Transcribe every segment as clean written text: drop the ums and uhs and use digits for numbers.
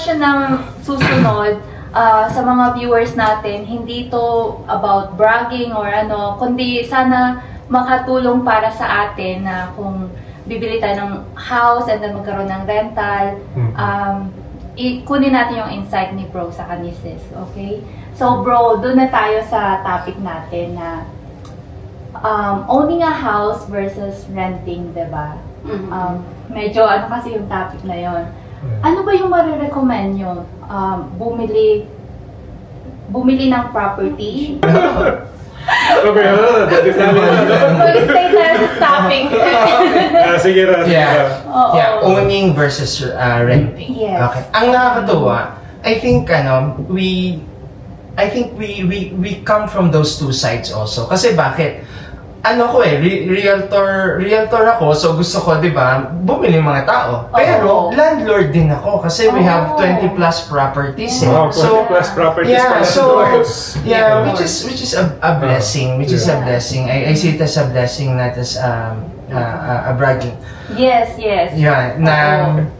question ng susunod, sa mga viewers natin, hindi to about bragging or ano, kundi sana makatulong para sa atin na kung bibili tayo ng house and then magkaroon ng rental, kunin natin yung insight ni bro sa kanisis, okay? So bro, doon na tayo sa topic natin na owning a house versus renting, diba? Medyo ano kasi yung topic na yon. Ano ba yung marirecommend nyo? Bumili ng property? Okay, Mag-stay tayo sa topic. sige na. Yeah, owning versus renting. Yes. Okay. Ang nakakatuwa, I think we come from those two sides also. Kasi bakit? Realtor ako, so gusto ko, di ba, bumili mga tao. Pero, landlord din ako kasi we have 20 plus properties. Wow, 20 plus properties. Yeah, which is a blessing, I see it as a blessing, not as a bragging. Yes. Yeah,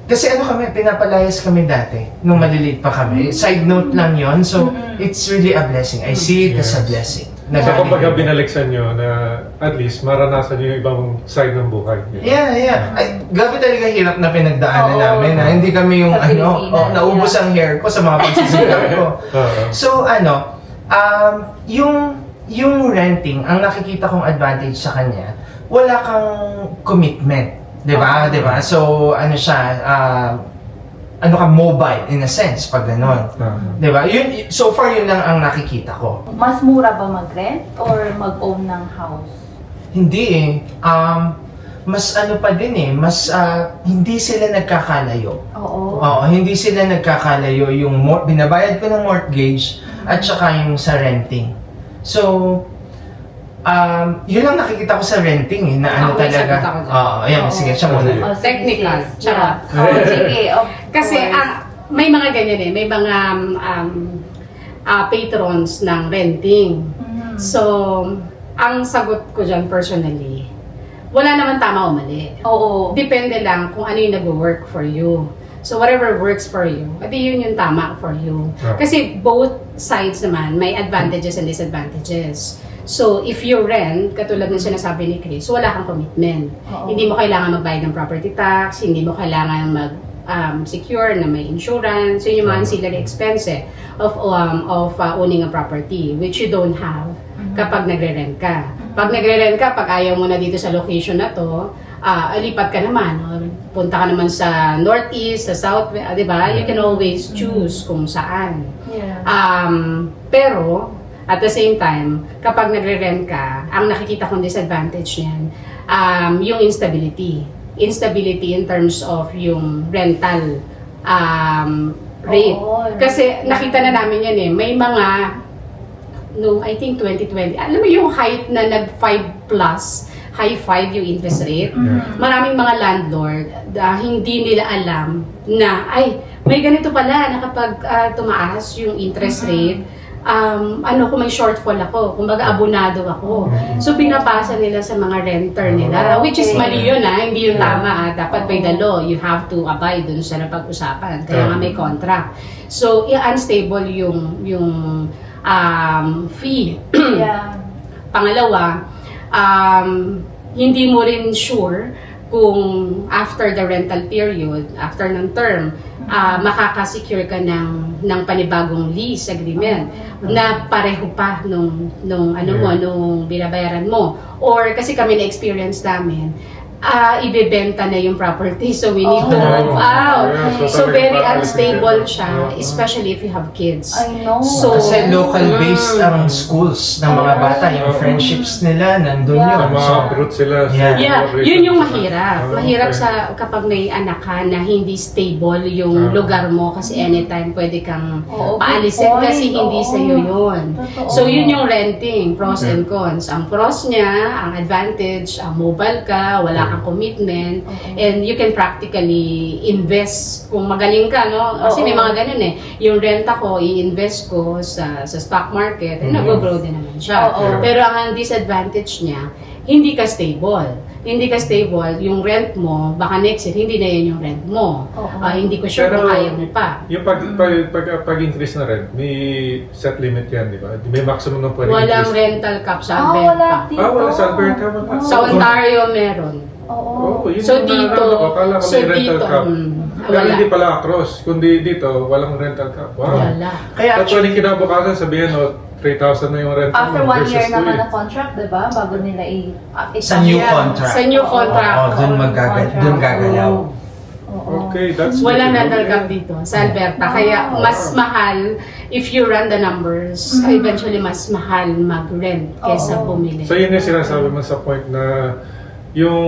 kasi kami, pinapalayas kami dati, nung maliliit pa kami. Side note lang yon, so it's really a blessing. I see it as a blessing. So kumbaga binaliksan nyo na at least maranasan nyo yung ibang side ng buhay. Yeah. Ay, grabe talaga hirap na pinagdaanan namin. Hindi kami yung naubos ang hair ko sa mga pagsisigaw ko. So yung renting, ang nakikita kong advantage sa kanya, wala kang commitment. Diba? So mobile in a sense pag gano'n. Diba? So far yun lang ang nakikita ko. Mas mura ba mag-rent or mag-own ng house? Hindi mas pa din mas hindi sila nagkakalayo. Oo, hindi sila nagkakalayo yung binabayad ko ng mortgage at saka yung sa renting. So, yun lang nakikita ko sa renting na talaga. Sige, siya muna. Technical. Charot. Sige. Kasi may mga ganyan may mga patrons ng renting. So, ang sagot ko dyan personally, wala naman tama o mali. Depende lang kung ano yung nag-work for you. So, whatever works for you, edi yun yung tama for you. Kasi both sides naman, may advantages and disadvantages. So, if you rent, katulad ng sinasabi ni Chris, wala kang commitment. Hindi mo kailangan magbayad ng property tax, hindi mo kailangan secure na may insurance, yun yung mga ancillary expense of owning a property, which you don't have kapag nagre-rent ka. Pag nagre-rent ka, pag ayaw mo na dito sa location na to, lipat ka naman, or punta ka naman sa northeast, sa south, di ba? You can always choose kung saan. Pero, at the same time, kapag nagre-rent ka, ang nakikita kong disadvantage niyan, yung instability. Instability in terms of yung rental rate. Kasi nakita na namin yan may mga, no, I think 2020, alam mo yung height na nag-5 plus, high 5 yung interest rate. Maraming mga landlord, hindi nila alam na, may ganito pala na kapag tumaas yung interest rate, kung may shortfall ako, kumbaga abonado ako. So, pinapasa nila sa mga renter nila, which is mali yun hindi yun tama. Dapat by the law, you have to abide dun sa napag-usapan. Kaya nga may contract. So, unstable yung fee. Pangalawa, hindi mo rin sure kung after the rental period, after ng term, makaka-secure ka ng panibagong lease agreement na pareho pa nung binabayaran mo. Or kasi kami na-experience namin, ibebenta na yung property, so we need to move out. So very unstable siya, especially if you have kids. I know. So, kasi local-based ang schools ng mga bata, yung friendships nila, nandun yun. Mga sila. Yun yung mahirap. Mahirap sa kapag may anak ka na hindi stable yung lugar mo kasi anytime pwede kang paalisin kasi hindi sa'yo yun. So, yun yung renting, pros and cons. Ang pros niya, ang advantage, mobile ka, wala kang commitment, and you can practically invest kung magaling ka, no? Kasi may mga ganun yung renta ko, i-invest ko sa stock market, and nag-grow din naman siya. Pero ang disadvantage niya, hindi ka stable. hindi ka stable, yung rent mo, baka next year, hindi na yun yung rent mo. Oo. Hindi ko sure Pero, kung kaya mo pa. Yung pag-increase na rent, may set limit yan, di ba? May maximum na pwede Walang increase. rental cap sa Wala Alberta. dito. Wala sa Alberta. Wala. Oh. Sa Ontario meron. Oo. Yun So yung dito, naalala ko. Akala ko may rental cap. Pero wala. hindi pala across. Kundi dito, walang rental cap. Wow. Wala. Kaya Actually, kinabukasan sabihin, 3,000 na yung rent After mo 1 year versus naman 2 na contract, diba? Bago nila sa new Yeah, contract. Sa new contract. Oo, dun gagalaw. Oo. Okay, that's Wala good. rental cap dito sa Alberta. Kaya mas mahal, if you run the numbers, eventually mas mahal mag-rent kesa Oo. bumili. So yun yung sinasabi mo sa point na yung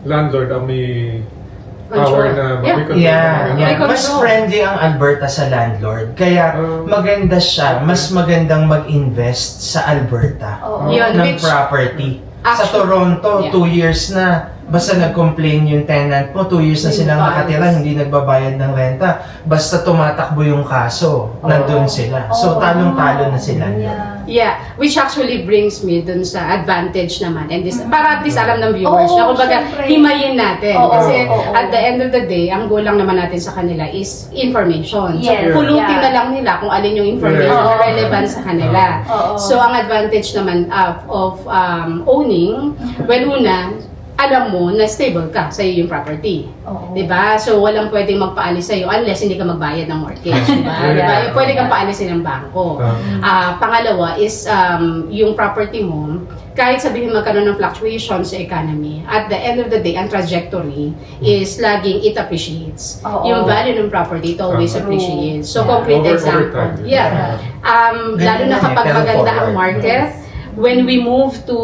landlord ang may power Control. na Yeah. may control. Yeah, na- yeah. May Mas control. friendly ang Alberta sa landlord. Kaya maganda siya. Mas magandang mag-invest sa Alberta Oo. Yun, ng which- property. Sa Actually, Toronto, yeah. 2 years na. Basta nag-complain yung tenant mo, 2 years na May silang bonds. nakatira, hindi nagbabayad ng renta. Basta tumatakbo yung kaso, nandun sila. So, Oo. talong-talo na sila. Yeah. Yeah, which actually brings me dun sa advantage naman. And this, para at least alam ng viewers Oo, na kumbaga syempre. himayin natin. Oo, Kasi oo. at the end of the day, ang goal lang naman natin sa kanila is information. Yes, So, pulutin yeah. na lang nila kung alin yung information Yeah. na relevant sa kanila. Oo. So, ang advantage naman of owning, well, una, alam mo na stable ka sa yung property. Oo. Diba? So, walang pwedeng magpaalis sa'yo unless hindi ka magbayad ng mortgage. Diba? Yeah. Diba? Pwede kang paalisin ng bangko. Pangalawa is yung property mo, kahit sabihin magkaroon ng fluctuation sa economy, at the end of the day, ang trajectory is laging it appreciates. Oo. Yung value ng property, it always Tama. appreciates. So, Yeah. complete Over example. time. Yeah. Lalo Ganyan na yan eh, kapag pero maganda ang forward. market, when we move to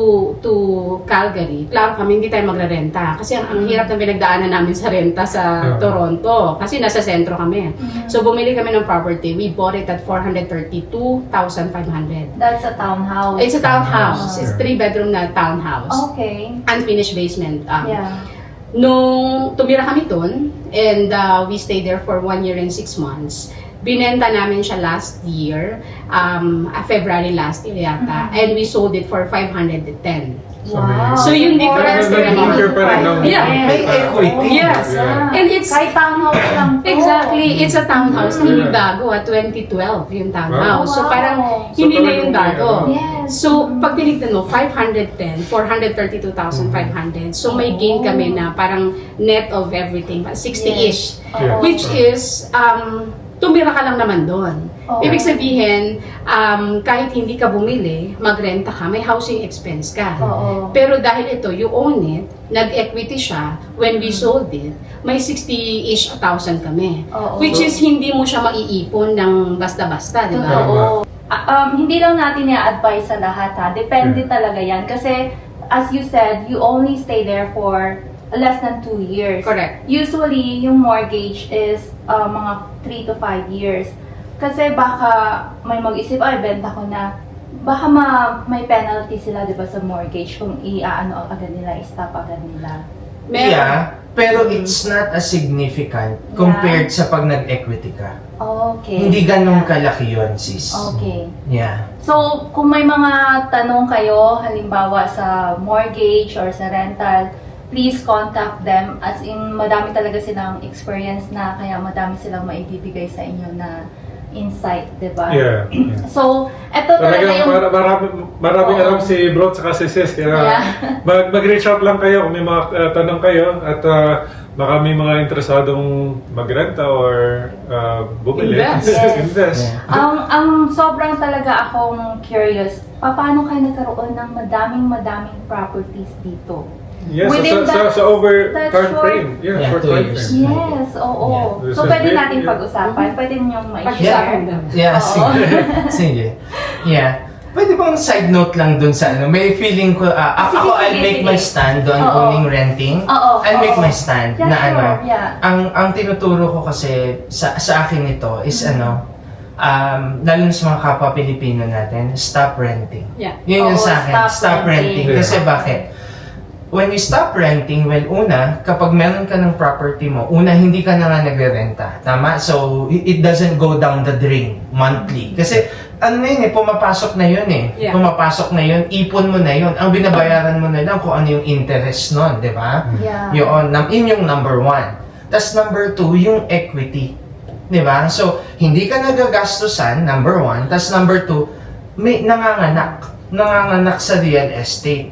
Calgary, klaro kami hindi tayo magrerenta kasi ang hirap ng pinagdaanan namin sa renta sa Toronto kasi nasa sentro kami. So bumili kami ng property, we bought it at 432,500. That's a townhouse. It's a townhouse. Ah. It's 3-bedroom na townhouse. Okay. Unfinished basement. Yeah. Nung tumira kami doon and we stayed there for 1 year and 6 months, binenta namin siya last year, February last year yata, and we sold it for 510. Wow. So yung difference Parang nag-incur pa rin ng Yeah. May equity. Yes. Yeah. And it's Kahit townhouse lang po. exactly, it's a townhouse na hindi Yeah. bago 2012 yung townhouse. So Wow. parang So hindi na talagang yung may, bago. Yes. So pag tinignan mo, 510, 432,500. So may gain kami na parang net of everything, 60-ish. Yeah. Which is, tumira ka lang naman doon. Oo. Ibig sabihin, kahit hindi ka bumili, magrenta ka, may housing expense ka. Oo. Pero dahil ito, you own it, nag-equity siya, when we sold it, may 60-ish thousand kami. Oo. Which is, hindi mo siya maiipon ng basta-basta, di ba? Oo. Hindi lang natin i-advise sa lahat ha. Depende talaga yan. Kasi, as you said, you only stay there for less than 2 years. Correct. Usually, yung mortgage is mga 3 to 5 years. Kasi baka may mag-isip, ay, benta ko na. Baka may penalty sila, di ba, sa mortgage kung i-ano agad nila, i-stop agad nila. Meron. Yeah, pero it's not as significant compared sa pag nag-equity ka. Okay. Hindi ganun kalaki yun, sis. Okay. Yeah. So, kung may mga tanong kayo, halimbawa sa mortgage or sa rental, please contact them. As in, madami talaga silang experience na, kaya madami silang maibibigay sa inyo na insight, di ba? Yeah. So, eto talaga Talagang yung... maraming Oo. alam si Bro at saka si Sis. Kaya Yeah. mag-reach out lang kayo kung may mga tanong kayo at baka may mga interesadong magrenta or bumili. Invest. Yes. Invest. Yeah. Ang sobrang talaga akong curious, paano kayo nagkaroon ng madaming properties dito? Yes, Within sa over that time short- frame. Yeah, Yeah, short 2 time years. frame. Yes, oo. Yeah. So, This pwede is natin big, yeah. pag-usapan. Pwede ninyong ma-share. Pag-usapan naman. Yeah, Oo. sige. Sige. Yeah. Pwede bang side note lang dun sa ano? May feeling ko, Sige, ako I'll sige, make sige. my stand on Oo. owning renting. Oo. I'll make oo. my stand Yeah, na sure. ano. Yeah. Ang tinuturo ko kasi sa akin ito is ano, lalo na sa mga kapwa Pilipino natin, stop renting. Yeah. Yun yung Oo, sa akin, stop stop renting. renting. Kasi bakit? when you stop renting, well, una, kapag meron ka ng property mo, una, hindi ka na nga nagre-renta. Tama? So, it doesn't go down the drain monthly. Kasi, ano na yun pumapasok na yun Yeah. Pumapasok na yun, ipon mo na yun. Ang binabayaran mo na lang kung ano yung interest nun, di ba? Yeah. Yun yung number 1. Tapos number 2, yung equity. Di ba? So, hindi ka nagagastusan, number 1. Tapos number 2, may nanganganak sa real estate.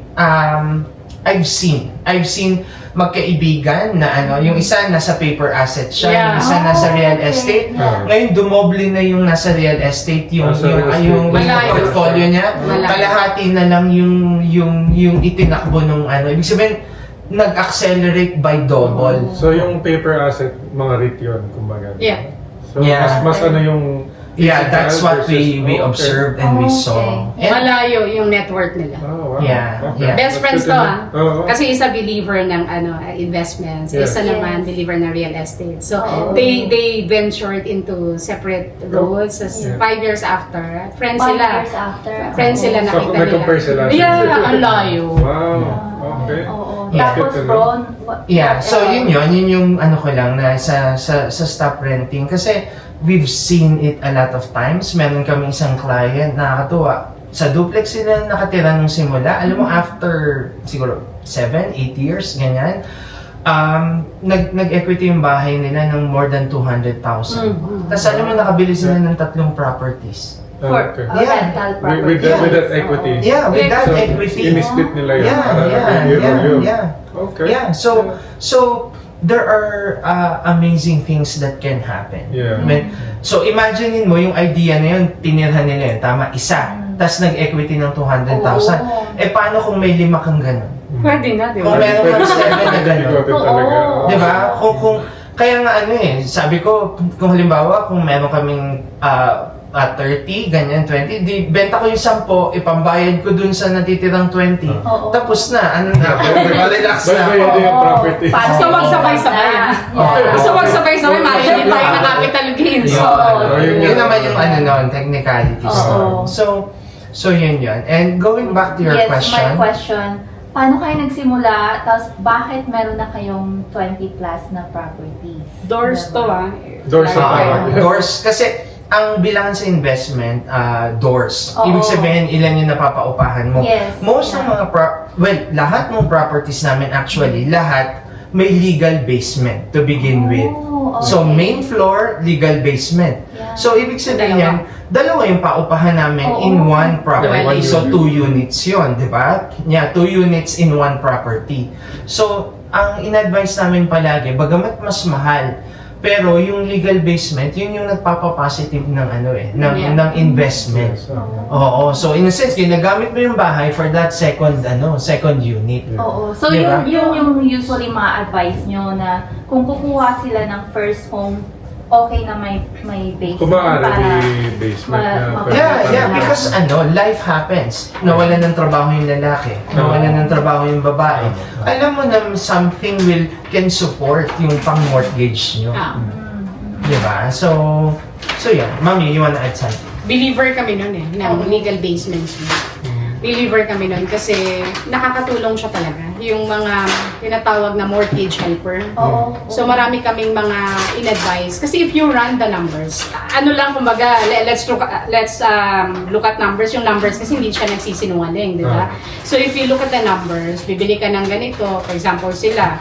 I've seen magkaibigan na yung isa nasa paper asset siya, Yeah. yung isa nasa real okay. estate. Yeah. Ngayon dumoble na yung nasa real estate, yung Nasa real estate. yung Malayo. portfolio niya. Malayo. Kalahati na lang yung itinakbo nung Ibig sabihin, nag-accelerate by double. So yung paper asset, mga REIT yun, kumbaga. Yeah. So Yeah. mas ano yung... Yeah, that's what we versus- observed and we saw. Okay. And, Malayo yung network nila. Oh, wow. Yeah, Okay. yeah. Best That's friends good to know. Oo. Kasi isa believer ng investments, Yes. isa naman Yes. believer ng real estate. So Oh. they ventured into separate roads. Yeah. 5 years after, friends 5 sila. years after. Friends sila, So, nakita nila. nag-compare sila. Yeah, ang layo. Wow. Okay. Oo. Yeah. Tapos, Good to bro, yeah, so yun yung ano ko lang na sa stop renting kasi we've seen it a lot of times. Meron kami isang client, nakakatuwa. Sa duplex sila nakatira nung simula. Alam mo, after siguro 7-8 years, ganyan, nag-equity yung bahay nila ng more than 200,000. Tapos alam mo, nakabili sila ng 3 properties. for Okay. Yeah. rental With, property. with that equity. Yeah, with that So, equity. in-split nila yun. Yeah. Okay. Yeah, so there are amazing things that can happen. Yeah. So imaginein mo yung idea na yun, tinirhan nila yun, tama, isa. Tapos nag-equity ng 200,000. Oo. Eh paano kung may 5 kang ganun? Pwede na, di Kung ba? meron kang 7 na ganun. Ikaw din talaga. Oo. Di ba? Kaya nga sabi ko, kung halimbawa, kung meron kaming 30, ganyan, 20, di benta ko yung 10, ipambayad ko dun sa natitirang 20. Oo. Tapos na, ano na, relax na. Bayad yung property. Para Gusto wag sabay-sabay. Yeah. Gusto wag sabay-sabay, makinig tayo ng capital gains. Yun. Oo. Yun naman yung technicalities. Oo. So yun. And going back to your Yes, question. my question. Paano kayo nagsimula? Tapos bakit meron na kayong 20 plus na properties? Doors to Doors to Okay, tawag. doors. Kasi ang bilangan sa investment, doors. Oo. Ibig sabihin, ilan yung napapaupahan mo. Yes. Most ng mga, lahat ng properties namin actually, lahat may legal basement to begin with. Oh, okay. So, main floor, legal basement. Yeah. So, ibig sabihin, dalawa yung paupahan namin Oo. in one property. Dwelling. So, 2 units yun, di ba? Yeah, 2 units in one property. So, ang in-advise namin palagi, bagamat mas mahal, pero yung legal basement, yun yung nagpapapositive ng Yeah. ng investment. Oo. So, in a sense, ginagamit mo yung bahay for that second unit. Oo. So, Diba? yun yung usually ma-advise nyo na kung kukuha sila ng first home, okay na may basement Kung maaari, para may basement na. pwede Yeah, talaga. because life happens. Nawalan ng trabaho yung lalaki, nawalan ng trabaho yung babae. Alam mo na something can support yung pang-mortgage nyo. Di ba? So yan. Mami, you wanna add something? Believer kami nun ng legal basements. Believer kami nun kasi nakakatulong siya talaga. Yung mga tinatawag na mortgage helper. Oo. So marami kaming mga in-advise. Kasi if you run the numbers, ano lang kumbaga, let's look at numbers. Yung numbers kasi hindi siya nagsisinungaling, di ba? So if you look at the numbers, bibili ka ng ganito, for example sila,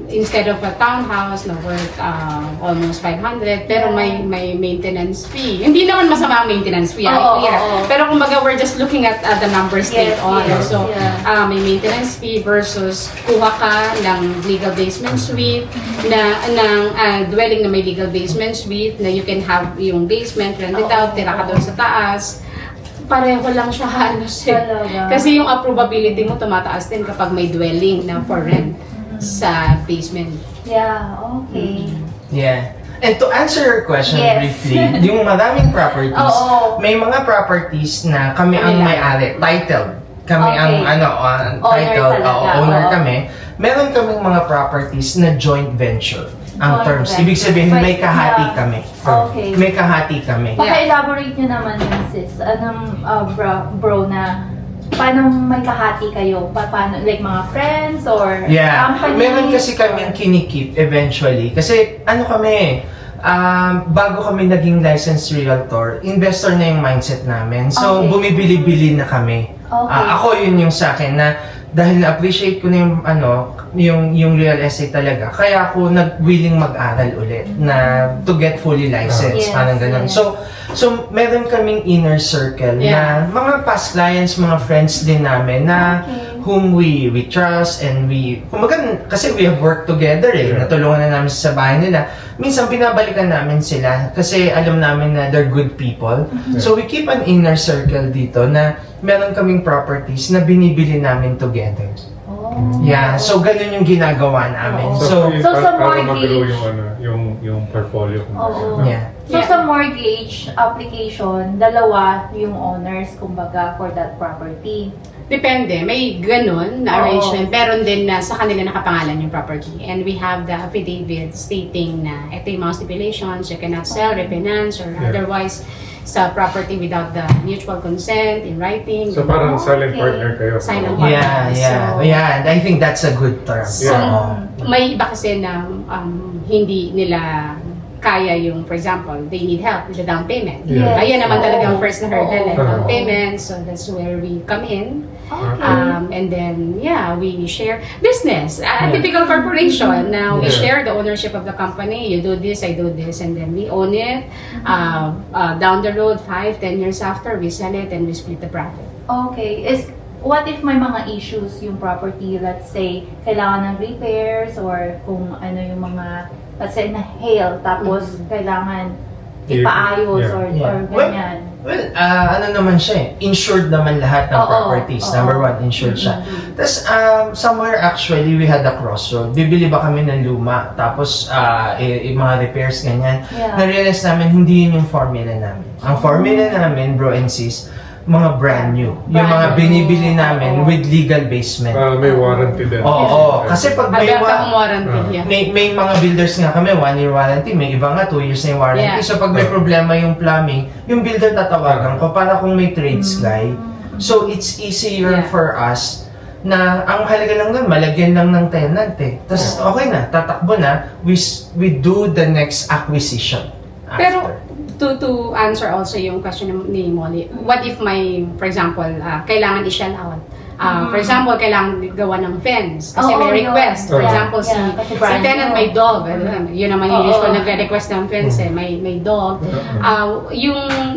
instead of a townhouse na worth almost 500, pero may maintenance fee. Hindi naman masama ang maintenance fee, Oo, clear. oo. Pero kumbaga we're just looking at the numbers straight Yes, on. yes, So yeah. may maintenance fee versus kuha ka ng legal basement suite na dwelling na may legal basement suite na you can have yung basement, rent it out, tira ka doon sa taas. Pareho lang siya halos eh. Talaga. Kasi yung approvability mo tumataas din kapag may dwelling na for rent sa basement. Yeah, okay. Yeah. And to answer your question Yes. briefly, yung maraming properties, Oo. may mga properties na kami ang Kami lang. may-ari, titled. Kami Okay. ang Owner titled, talaga, owner oo. kami. Meron kaming mga properties na joint venture. Ang Joint terms, venture. ibig sabihin may Wait, kahati yeah. kami. Okay. May kahati kami. Paka-elaborate nyo naman yun, sis. Anong bro na paano may kahati kayo? Paano, like mga friends or Yeah. companies? Meron kasi kaming kinikip eventually. Kasi ano kami, bago kami naging licensed realtor, investor na yung mindset namin. So, Okay. bumibili-bili na kami. Okay. Ako yun yung sa akin na dahil na-appreciate ko na yung real estate talaga, kaya ako nag-willing mag-aral ulit na to get fully licensed, Yes, parang ganun. yes. So meron kaming inner circle Yeah. na mga past clients, mga friends din namin na Okay. whom we trust and kumbaga, kasi we have worked together Yeah. natulungan na namin sa bahay nila. Minsan pinabalikan namin sila kasi alam namin na they're good people. So we keep an inner circle dito na meron kaming properties na binibili namin together. Oh. Yeah, so ganun yung ginagawa namin. Oo. So, So, sa para mortgage- mag-grow yung portfolio. Oo. yeah. So Yeah. sa mortgage application, dalawa yung owners kumbaga for that property. Depende. May ganun na Oo. arrangement. Pero din na sa kanila nakapangalan yung property. And we have the affidavit stating na ito yung mga stipulations, you cannot sell, refinance, or Yeah. otherwise sa property without the mutual consent in writing. So parang Okay. silent partner kayo. Silent partner. Yeah. So- Yeah, I think that's a good term. So, Oo. may iba kasi na hindi nila kaya yung, for example, they need help with the down payment. Yeah. Ayan naman Oo. talaga ang first na hurdle, Oo. down Oo. payment. So that's where we come in. Okay. And then, yeah, we share business. A Yeah. typical corporation. Now, we Yeah. share the ownership of the company. You do this, I do this. And then we own it. Down the road, 5-10 years after, we sell it and we split the profit. Okay. What if may mga issues yung property, let's say, kailangan ng repairs or kung ano yung mga, let's say, na hail, tapos kailangan ipaayos Yeah. or Yeah. ganyan. Well, ano naman siya eh, insured naman lahat ng Oo, properties. oo. Number one, insured siya. Mhm. Tapos, somewhere actually, we had a crossroad. Bibili ba kami ng luma? Tapos, mga repairs, ganyan. Yeah. Na-realize namin, hindi yun yung formula namin. Ang formula namin, bro and sis, mga brand new. Yung Brand mga new. binibili namin Oo. with legal basement. May warranty din. Oo, kasi pag may Agad ang warranty. Yeah. may mga builders nga kami, 1-year warranty, may iba nga 2 years na yung warranty. Yeah. So pag may problema yung plumbing, yung builder tatawagan ko para kung may trades guy. So it's easier Yeah. for us na ang halaga lang nun, malagyan lang ng tenant eh. Tapos okay na, tatakbo na, we do the next acquisition after. Pero to answer also yung question ni Molly, what if for example, kailangan i-shell out? For example, kailangan gawa ng fence kasi Oo, may request. yun. For Yeah, example, yeah, kasi si brand tenant new. may dog. Yun naman yung Oo. usual nagre-request ng fence eh. May dog.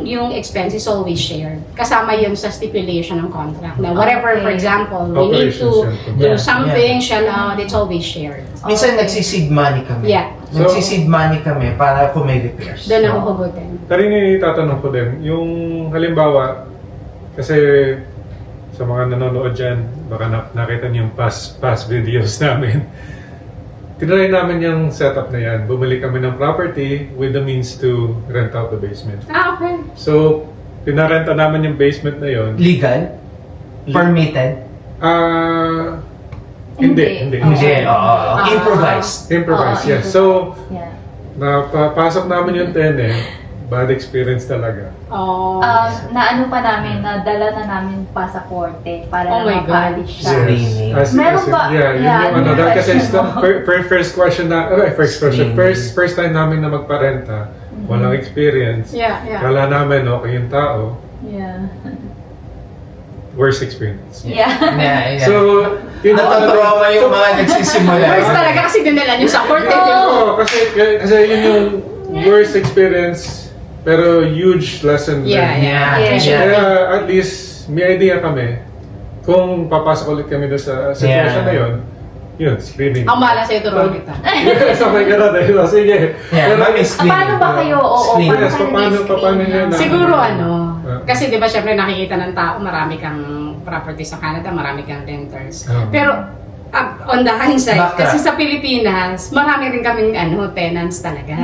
Yung expense is always shared. Kasama yun sa stipulation ng contract. Na whatever, for Okay. example, we need to Operations and do Yeah, something, shell out, it's always shared. Minsan Okay. nagsiseed money kami. Yeah. Nagsiseed money kami para kung may repairs. Doon ako hugutin. Pero yung itatanong ko din, yung halimbawa, kasi sa mga nanonood dyan, baka nakita niyo yung past videos namin. Tinry namin yung setup na yan. Bumili kami ng property with the means to rent out the basement. Okay. So, pinarenta namin yung basement na yon. Legal? Permitted? Hindi. Hindi, oo. Ah. Improvised. Improvised, Oo, yes. So, Yeah. napapasok namin yung tenant. Bad experience talaga. Oh. Naano pa namin, nadala na namin pa sa korte para Oh my God. mapaalis siya. Screening. Meron ba? Yeah, yun Yeah, yung ano. yun Dahil kasi yung first question na, Screening. first time namin na magparenta, walang experience. Yeah. Kala namin, okay yung tao, Yeah. worst experience. Yeah. Yeah. So, yun ang Natatrauma yung mga nagsisimula. First talaga kasi dinala nyo sa court. Oo, kasi yun yung worst experience, pero huge lesson Yeah. Yeah. Kaya at least may idea kami kung papasok ulit kami doon sa situation Yeah. na yun, screening. Ang bahala sa'yo, turuan kita. Sabay ka na dahil, sige. Yeah, Pero- mami screening. Paano ba kayo? Oo, Screening. paano Yes, kayo paano na-screen? niya na- Siguro Ah. kasi di ba syempre nakikita ng tao, marami kang property sa Canada, marami kang renters. Ah. Pero On the hindsight, Backtrack. kasi sa Pilipinas, marami rin kaming tenants talaga.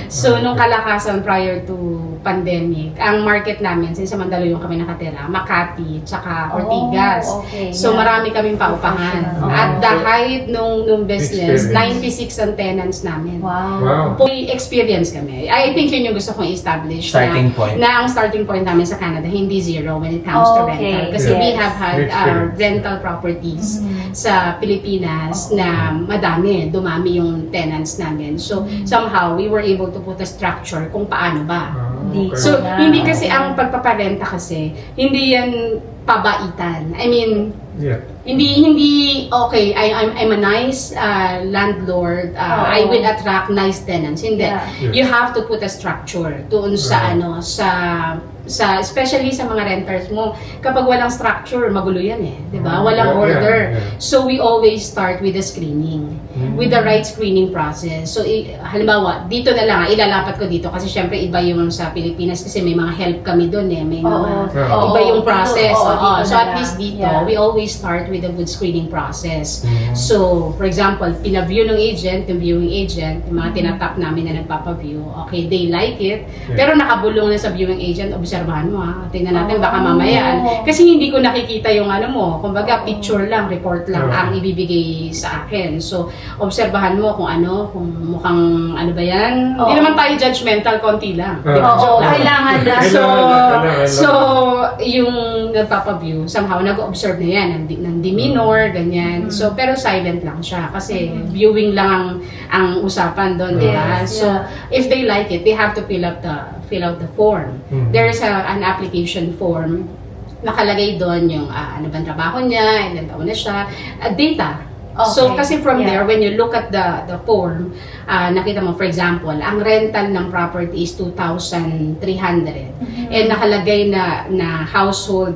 So, nung kalakasan prior to pandemic, ang market namin, since sa Mandaluyong kami nakatira, Makati, tsaka Ortigas. Oh, okay. So, Yeah. marami kaming paupahan. Professional. At the height nung business, Experience. 96 ang tenants namin. Wow. Wow. May experience kami. I think yun yung gusto kong establish. Starting point. Na ang starting point namin sa Canada, hindi zero when it comes to Okay. rental. Kasi Yes. we have had Experience. rental properties Mhm. sa Pilipinas na madami, dumami yung tenants namin. So, somehow, we were able to put a structure kung paano ba. Hindi. So, Yeah. hindi kasi ang pagpaparenta kasi, hindi yan pabaitan. I mean, Yeah. hindi okay, I'm a nice landlord, I will attract nice tenants. Hindi. Yeah. Yeah. You have to put a structure doon sa Right. sa especially sa mga renters mo. Kapag walang structure, magulo yan eh, 'di ba? Walang Yeah, order. yeah. So we always start with the screening. With the right screening process. So halimbawa, dito na lang ilalapat ko dito kasi syempre iba yung sa Pilipinas kasi may mga help kami doon eh, may mga Oo. iba yung process. Dito, Oo. dito So na at lang. least dito, Yeah. we always start with a good screening process. Mhm. So, for example, pinaview ng agent, yung viewing agent, yung mga tinatap namin na nagpapaview, okay, they like it, Yeah. pero nakabulong na sa viewing agent, obserbahan mo ha, tingnan natin baka Oh. mamaya. Kasi hindi ko nakikita yung ano mo, kumbaga picture lang, report lang Oh. ang ibibigay sa akin. So, obserbahan mo kung ano, kung mukhang ano ba yan. Hindi Oh. naman tayo judgmental, konti lang. Oh. Oo, Joke lang. kailangan lang. So, Kailangan. so yung nagpapaview, somehow nag-observe na yan ng demeanor, ganyan. So, pero silent lang siya kasi viewing lang ang usapan doon, di ba? Yes, So, yeah. if they like it, they have to fill out the form. Mhm. There's an application form, nakalagay doon yung ano bang trabaho niya, ilan taon na siya, data. So, Okay. kasi from Yeah. there, when you look at the form, nakita mo, for example, ang rental ng property is 2,300. And nakalagay na household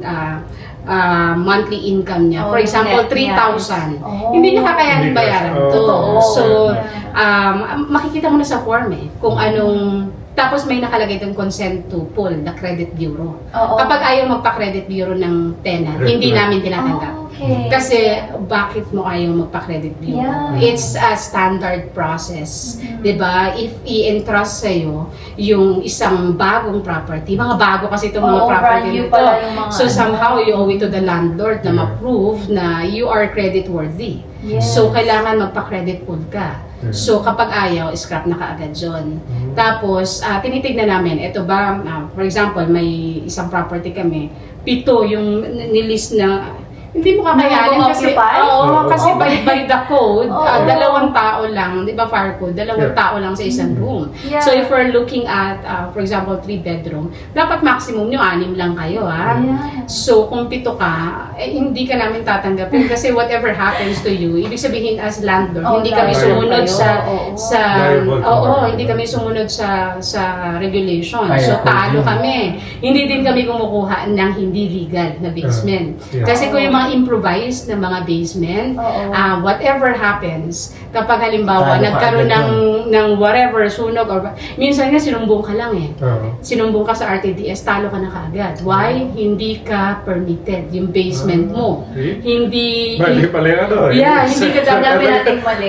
monthly income niya. For Oh, example, net 3,000. niya. Oh. Hindi niya kakayanin Hindi bayaran kasi- to. Oo. So, Yeah. makikita mo na sa form eh, kung anong, tapos may nakalagay doon consent to pull the credit bureau. Oo. Kapag ayaw magpa-credit bureau ng tenant, hindi namin tinatanggap. Okay. Kasi bakit mo ayaw magpa-credit bureau? Yeah. It's a standard process. 'Di ba? If i-entrust sa'yo yung isang bagong property, mga bago kasi itong mga Oo, property brand new nito. pala yung mga So ano. somehow you owe it to the landlord na Yeah. ma-prove na you are credit worthy. Yes. So kailangan magpa-credit pull ka. Yeah. So kapag ayaw, scrap na kaagad yun. Mhm. Tapos, tinitignan namin, ito ba, for example, may isang property kami, 7 yung nilist na, hindi mo kakayanin kasi, Na-occupy? oo, kasi Oo. by the code, Oo. 2 tao lang, di ba fire code, 2 Yeah. tao lang sa isang room. Yeah. So if we're looking at, for example, 3 bedroom, dapat maximum nyo 6 lang kayo, ha? Yeah. So, kung 7 ka, hindi ka namin tatanggapin kasi whatever happens to you, ibig sabihin as landlord, Oh, hindi kami liable sumunod kayo. sa Oo. Liable to oo, mga- hindi kami sumunod sa regulation. Ay, So, ako talo din. kami. Hindi din kami kumukuha ng hindi legal na basement. Yeah. Kasi kung yung mga improvised na mga basement, Oo. whatever happens, kapag halimbawa Talo ka nagkaroon agad ng whatever, sunog, or minsan nga sinumbong ka lang eh. Oo. Sinumbong ka sa RTDS, talo ka na kaagad. Why? Hindi ka permitted yung basement mo. See? Hindi... Mali pala yung ano. Yeah, hindi ka Ang dami nating mali.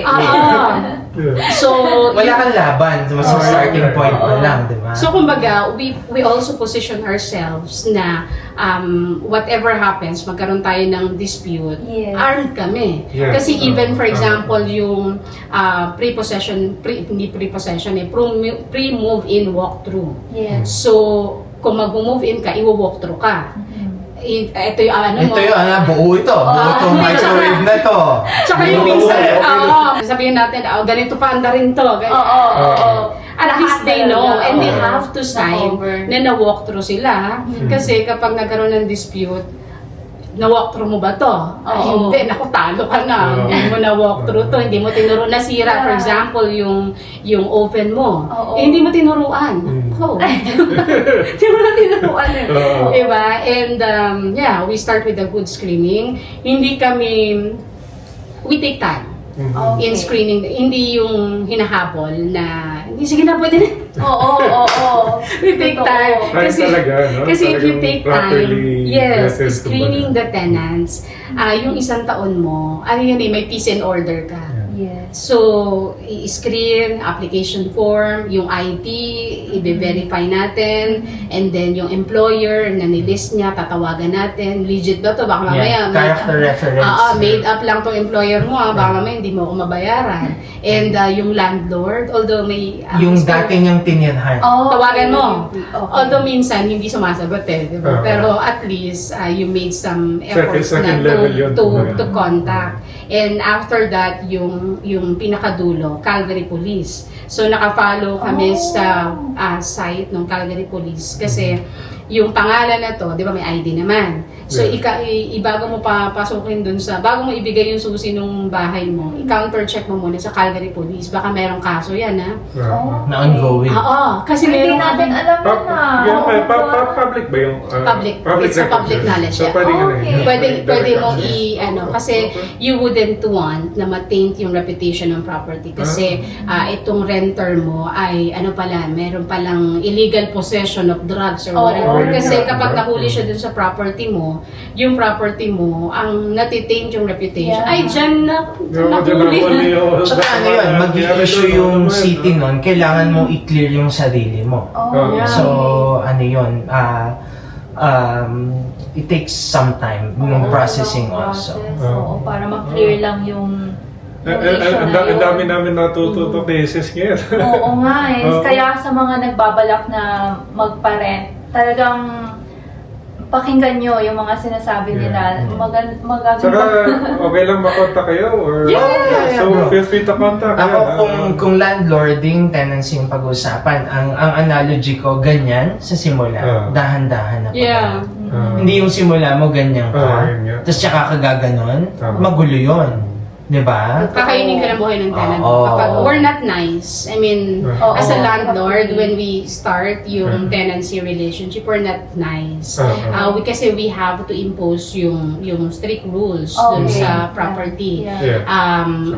Yeah. So, Wala kang laban. Mas Oo. starting point pa Oo. lang, di ba? so kumbaga, we also position ourselves na whatever happens, magkaroon tayo ng dispute, Yes. armed kami. Yes. Kasi even for Oo. example, yung hindi pre-possession, pre-move-in walkthrough. Yes. So, kung mag-move in ka, i-walkthrough ka. Ito yung ano mo. Ito yung buo ito. Buo itong microwave na to. Tsaka yung Buo. minsan, sabihin natin, ganito pa anda rin to. Oo, oo. At least they know and they have to sign Na-cover. na na-walkthrough sila. Kasi kapag nagkaroon ng dispute, na-walkthrough mo ba to? Ay, Oo. hindi, naku, talo ka na. Oo. Hindi mo na-walkthrough to, hindi mo tinuro. Nasira, for Yeah. example, yung oven mo. Oo. Eh, hindi mo tinuruan. Oh. Hindi mo na tinuruan eh. Oo. Diba? And yeah, we start with a good screening. We take time Okay. in screening. Hindi yung hinahabol na, hindi, sige na, pwede na. Oo, oo, oo. We take Totoo. time. Time talaga, no? Kasi if you Talagang take time, properly yes, vetted, screening kumbaga. the tenants, yung isang taon mo, ano yun may peace and order ka. Yes. So, i-screen, application form, yung ID, i-verify natin, and then yung employer na nilist niya, tatawagan natin, legit ba to? Baka mamaya, Character reference. made up lang tong employer mo, baka mamaya hindi mo ako mabayaran. And yung landlord, although may... Yung dati niyang tinirhan. Oh, Tawagan mo. Okay. Although minsan hindi sumasagot di ba? Pero at least you made some efforts Second na level yun, to contact. And after that, yung pinakadulo, Calgary Police. So naka-follow kami sa site ng Calgary Police kasi yung pangalan na to, di ba may ID naman. So bago mo papasukin dun bago mo ibigay yung susi ng bahay mo, i-counter check mo muna sa Calgary Police. Baka merong kaso yan ha. Na ongoing. Oo, kasi Hindi meron natin kami- alam na. Public ba yung... Public. It's a record public yun? knowledge, So, yeah. pwede Okay. Pwede mo kasi you wouldn't want na ma-taint yung reputation ng property kasi itong renter mo ay meron palang illegal possession of drugs or whatever. yun Kasi nga, kapag diba? nahuli siya dun sa property mo, yung property mo, ang natitaint yung reputation. Yeah. Ay, dyan nahuli. Tsaka ano yun, mag-i-issue yung city nun, kailangan mo i-clear yung sarili mo. Oh, Yeah. So, ano yun, it takes some time yung processing also. Oo, para ma-clear lang yung Ang dami namin natututo cases ngayon. Oo nga eh. Oo. Kaya sa mga nagbabalak na magpa-rent, talagang pakinggan nyo yung mga sinasabi nila. Saka, Magaganda. okay lang makontak kayo? Or, Yeah, so, bro. feel free to contact. Ako, Ayan, kung landlording, tenancy yung pag-usapan, ang analogy ko, ganyan sa simula, dahan-dahan na pa. Yeah. Hindi yung simula mo, ganyan ka, yun nga. tapos tsaka ka gaganon, Tama. magulo yun. Di ba? Kakainin ka ng buhay ng tenant Oo. kapag we're not nice. I mean, Oo. as a landlord, when we start yung tenancy relationship, we're not nice. Kasi we have to impose yung strict rules dun Okay. sa property. Yeah.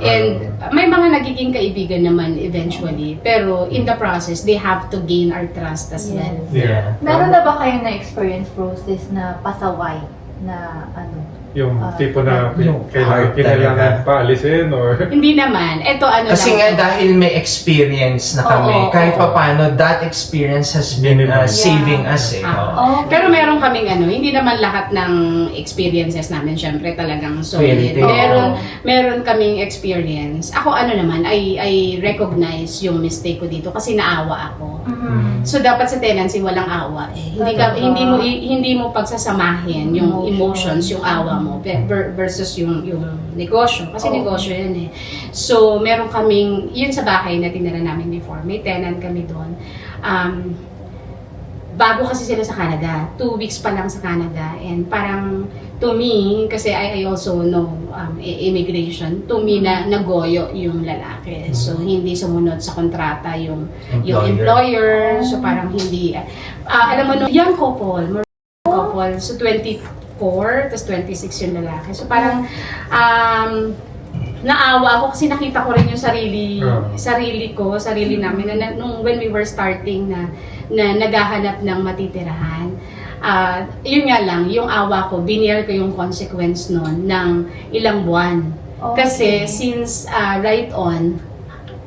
And may mga nagiging kaibigan naman eventually, pero in the process, they have to gain our trust as Yes. well. Yeah. Meron na ba kayo na-experience process na pasaway na ano? Yung tipo na Yung hard kailangan talaga. paalisin or... Hindi naman. Ito Kasi nga lang. dahil may experience na kami, Oo, kahit oo. papano, that experience has been saving us eh. Oo. Pero meron kaming hindi naman lahat ng experiences namin syempre talagang Fairy solid. tale. Meron kaming experience. Ako naman, I recognize yung mistake ko dito kasi naawa ako. So dapat sa tenancy walang awa eh. Hindi mo pagsasamahin yung emotions, yung awa mo versus yung negosyo kasi negosyo yan eh. So meron kaming yun sa bahay na tinira namin before. May tenant kami doon. Bago kasi sila sa Canada. 2 weeks pa lang sa Canada. And parang, to me, kasi I also know immigration, to me na nagoyo yung lalaki. So, hindi sumunod sa kontrata yung employer. So, parang hindi, alam mo, no, young couple, so 24, tapos 26 yung lalaki. So, parang, naawa ako kasi nakita ko rin yung sarili namin na nung when we were starting na naghahanap ng matitirahan. Yun nga lang, yung awa ko, biniyar ko yung consequence nun ng ilang buwan. Kasi since right on,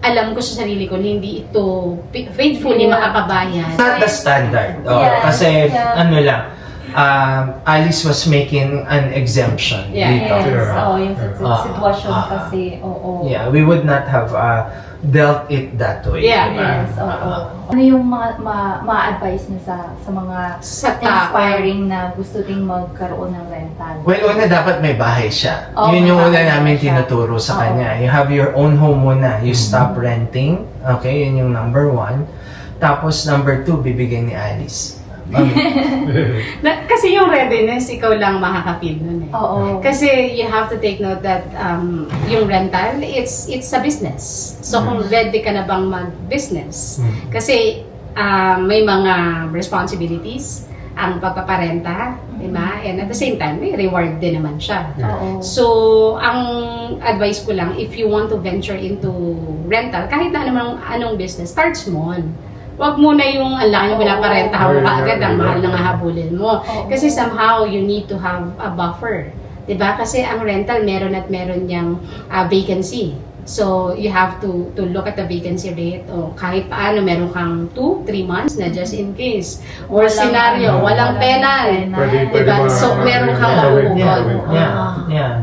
alam ko sa sarili ko na hindi ito faithfully makakabayad. Not the standard. Yeah, Kasi yeah. ano lang, Alice was making an exemption Yeah. dito. Yes, yung Ah, sitwasyon ah, kasi, oo. Yeah, we would not have dealt it that way. Yeah, diba? Yes, oo. Ano yung ma-advise niyo sa mga Sa tao. inspiring na gusto ding magkaroon ng rental? Well, una dapat may bahay siya. Oo, Yun yung may una bahay namin siya. tinuturo sa Oo. kanya. You have your own home muna. You stop renting. Okay, yun yung number 1. Tapos number 2, bibigyan ni Alice. Kasi yung readiness, ikaw lang makaka-feel nun eh. Oo. Kasi you have to take note that yung rental, it's a business. So kung ready ka na bang mag-business, kasi may mga responsibilities ang pagpaparenta, di ba? And at the same time, may reward din naman siya. Oo. So, ang advice ko lang, if you want to venture into rental, kahit na anong business, start small. wag muna yung ang laki yung pinaparentahan mo Oo. kaagad, ang mahal na nga habulin mo. Oo. Kasi somehow, you need to have a buffer. Diba? Kasi ang rental, meron at meron niyang vacancy. So, you have to look at the vacancy rate o kahit paano, meron kang 2-3 months na just in case. Worst scenario, walang penal. Pwede Diba? ba- So, meron kang gawin, Yeah, gawin. yeah.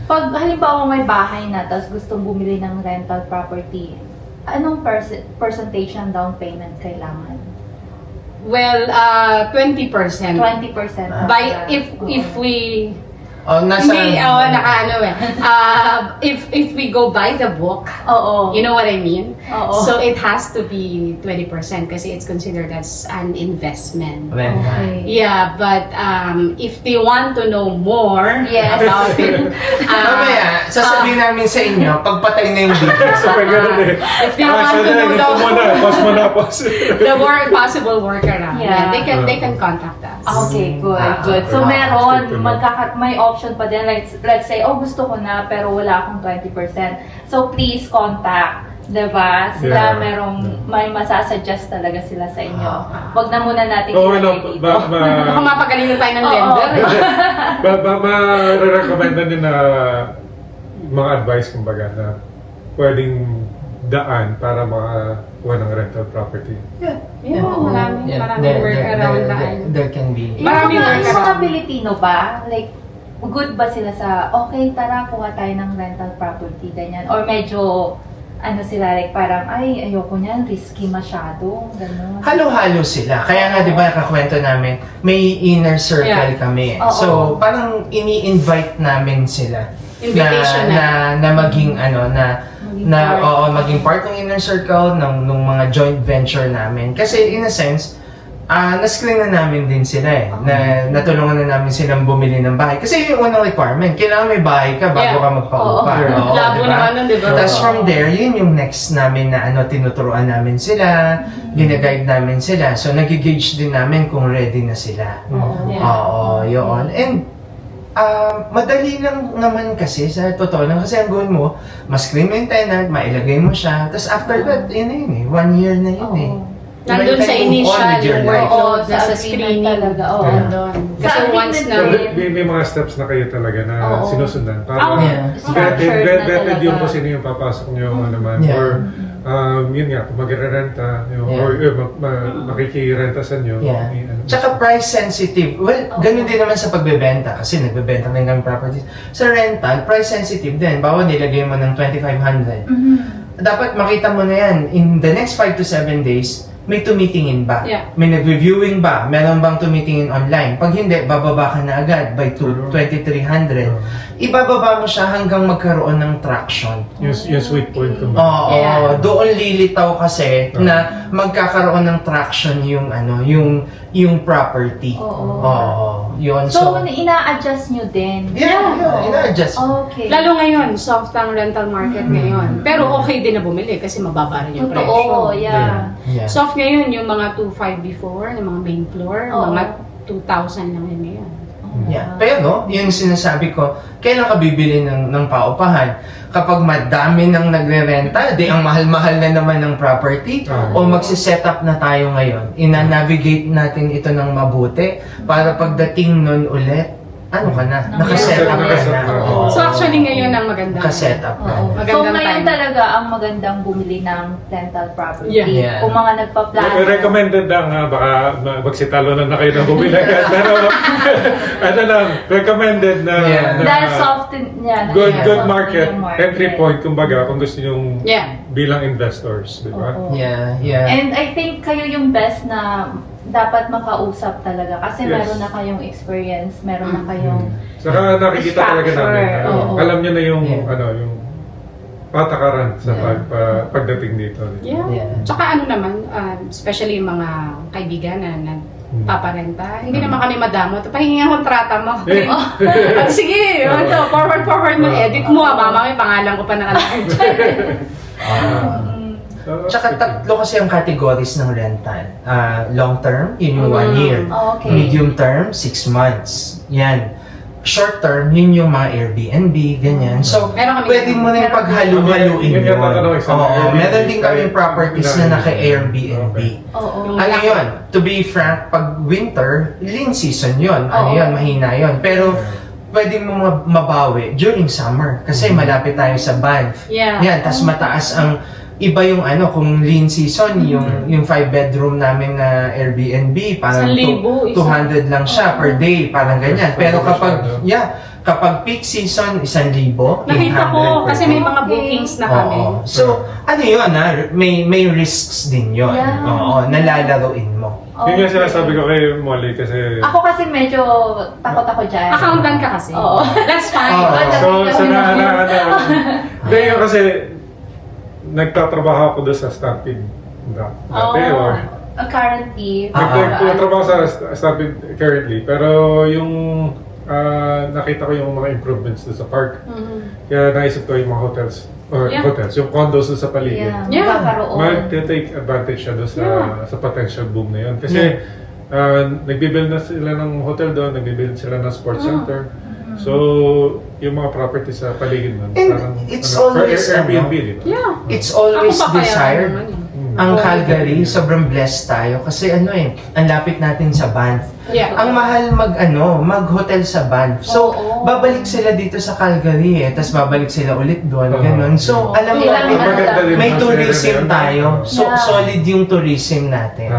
Pag halimbawa may bahay na tapos gustong bumili ng rental property, anong percentage ng down payment kailangan? Well, 20%. 20%. By, if we Oh, nasa... Hindi, nakaano eh. If we go by the book, Oo. you know what I mean? Oo. So it has to be 20% kasi it's considered as an investment. Rental. Okay. Yeah, but if they want to know more Yes. about it, Mamaya, sasabihin namin sa inyo, pagpatay na yung video. So, pag ganun eh. if they want to know Ito muna, pause mo na, pause. the possible workaround, Yeah. they can contact us. Okay, good, Ah, good. So okay. meron, Good to know. may option pa din. Like, let's say, gusto ko na pero wala akong 20%. So please contact, diba? Sila Yeah. may masasuggest talaga sila sa inyo. Ah. Wag na muna natin Oo, ilagay dito. Baka mapagaling tayo ng Oo. lender. ma-recommend na din na mga advice, kumbaga, na pwedeng daan para makakuha ng rental property. Yeah. Yeah, maraming workaround daan. There can be. Yung Maraming mga workaround. Pilipino ba? Like, good ba sila sa, okay, tara, kuha tayo ng rental property, ganyan? Or medyo, sila, like, parang, ay, ayoko niyan, risky masyado, gano'n. Halo-halo sila. Kaya nga, di ba, kakwento namin, may inner circle Yeah. kami. Oo. So, parang ini-invite namin sila Invitation na maging maging part ng inner circle ng mga joint venture namin. Kasi in a sense, na-screen na namin din sila na natulungan na namin silang bumili ng bahay. Kasi yung unang requirement, kailangan may bahay ka bago Yeah. ka magpa-upa. Oo. Oo, Labo diba? naman nun, diba? Tapos from there, yun yung next namin na tinuturuan namin sila, ginaguide namin sila. So, nag-gauge din namin kung ready na sila. Oo. Yeah. Oo, yun. And, madali lang naman kasi, sa totoo lang, kasi ang goal mo, ma-screen mo yung tenant, mailagay mo siya, tapos after that, yun na yun eh, 1 year na yun eh. Nandun Diba, sa you can move on initial with your yung life. workload, Sa sa agreement screening. talaga, oo. Nandun. Sa Kasi once agreement na... din. May mga steps na kayo talaga na Oo. sinusundan. Oh, Para yeah. Structured na vetted yung talaga. kung sino yung papasok nyo naman. Yeah. Or, yun nga, kung magre-renta, Yeah. or makikirenta sa nyo. Yeah. ano. Tsaka price sensitive. Well, ganun din naman sa pagbebenta kasi nagbebenta rin kami properties. Sa rental, price sensitive din. Bawa nilagay mo ng 2,500. Mhm. Dapat makita mo na yan. In the next 5 to 7 days, may tumitingin ba? Yeah. May nag-reviewing ba? Meron bang tumitingin online? Pag hindi, bababa ka na agad by 2,300. Ibababa mo siya hanggang magkaroon ng traction. Yung sweet point ko. Oo, Yeah. doon lilitaw kasi na magkakaroon ng traction yung yung property. Oo. Yun. So, ina-adjust nyo din? yeah, ina-adjust. Okay. Lalo ngayon, soft ang rental market ngayon. Pero okay din na bumili kasi mababa rin yung presyo. Totoo, yeah. Yeah. Soft ngayon, yung mga 2.5 before, yung mga main floor, Oo. mga 2,000 lang yun ngayon. Yeah. Pero yung sinasabi ko, kailan ka bibili ng paupahan? Kapag madami nang nagre-renta, di ang mahal-mahal na naman ng property, o magsiset up na tayo ngayon, ina-navigate natin ito ng mabuti para pagdating nun ulit, ano ka na? Nakaset up ka na. Oo. So actually ngayon ang maganda. Nakaset up ka Oo. na. So Magandang ngayon time. talaga ang magandang bumili ng rental property. Yeah. Kung mga nagpa-plano. Recommended lang ha, baka magsitalo na kayo na bumili agad. Pero, ano lang, recommended na, Yeah. na Dahil soft niya. good market, entry point, kumbaga, kung gusto nyo Yeah. bilang investors, di ba? Oo. Yeah, yeah. And I think kayo yung best na dapat makausap talaga kasi Yes. meron na kayong experience, meron na kayong Saka nakikita talaga namin na Oo. alam nyo na yung, Yeah. yung patakaran sa Yeah. pagdating dito. Yeah. Yeah. Tsaka ano naman, especially yung mga kaibigan na nagpaparenta, hindi naman kami madamot. Pahingi ang kontrata mo. Eh. At sige, forward mo, edit mo, mama may pangalan ko pa nakalagay dyan. Tsaka tatlo kasi ang categories ng rental. Long term, yun yung 1 year. Oh, okay. Medium term, 6 months. Yan. short term, yun yung mga Airbnb, ganyan. So, Meron kami- pwede mo rin meron- paghalu-haluin Yun yun. yung tatanungin sa Oo, Airbnb, meron din kami kahit properties na ilan- naka-Airbnb. Okay. Oo. Ano yun? To be frank, pag winter, lean season yun. Ano Oo. yun? Mahina yun. Pero, pwede mo mabawi during summer. Kasi malapit tayo sa Banff. Yeah. Yan, tas mataas ang iba yung ano, kung lean season, yung 5-bedroom namin na Airbnb, parang 1,000, 200 lang siya per day, parang ganyan. Pero kapag, kapag peak season, 1,000, Nakita ko, 800 per kasi day. may mga bookings na kami. Oo. So, ano yun may risks din yun. Yeah. Oo, nalalaroin mo. Yun yung sinasabi ko kay Molly kasi... Ako kasi medyo takot ako dyan. Accountant ka kasi. Oo. That's fine. Oo. So hindi yun kasi nagtatrabaho ako doon sa Stampede dati or Currently. nagtatrabaho sa Stampede currently pero yung nakita ko yung mga improvements doon sa park kaya naisip ko yung mga hotels Yeah. yung condos doon sa paligid Yeah. Yeah. Magkakaroon. mag-take advantage siya doon sa potential boom na yun kasi nagbibuild na sila ng hotel doon, nagbibuild sila ng sports center. So, yung mga properties sa paligid nun, And parang it's for always, Airbnb, ano, di ba? Yeah. It's always Ako pa kaya desired. naman yun. Ang Calgary, sobrang blessed tayo kasi ang lapit natin sa Banff. Yeah. Ang mahal mag-hotel sa Banff. So, Oo. babalik sila dito sa Calgary tapos babalik sila ulit doon, Oo. ganun. So, alam Kailangan natin, maganda din may ang tourism scenery. tayo. So, Yeah. solid yung tourism natin.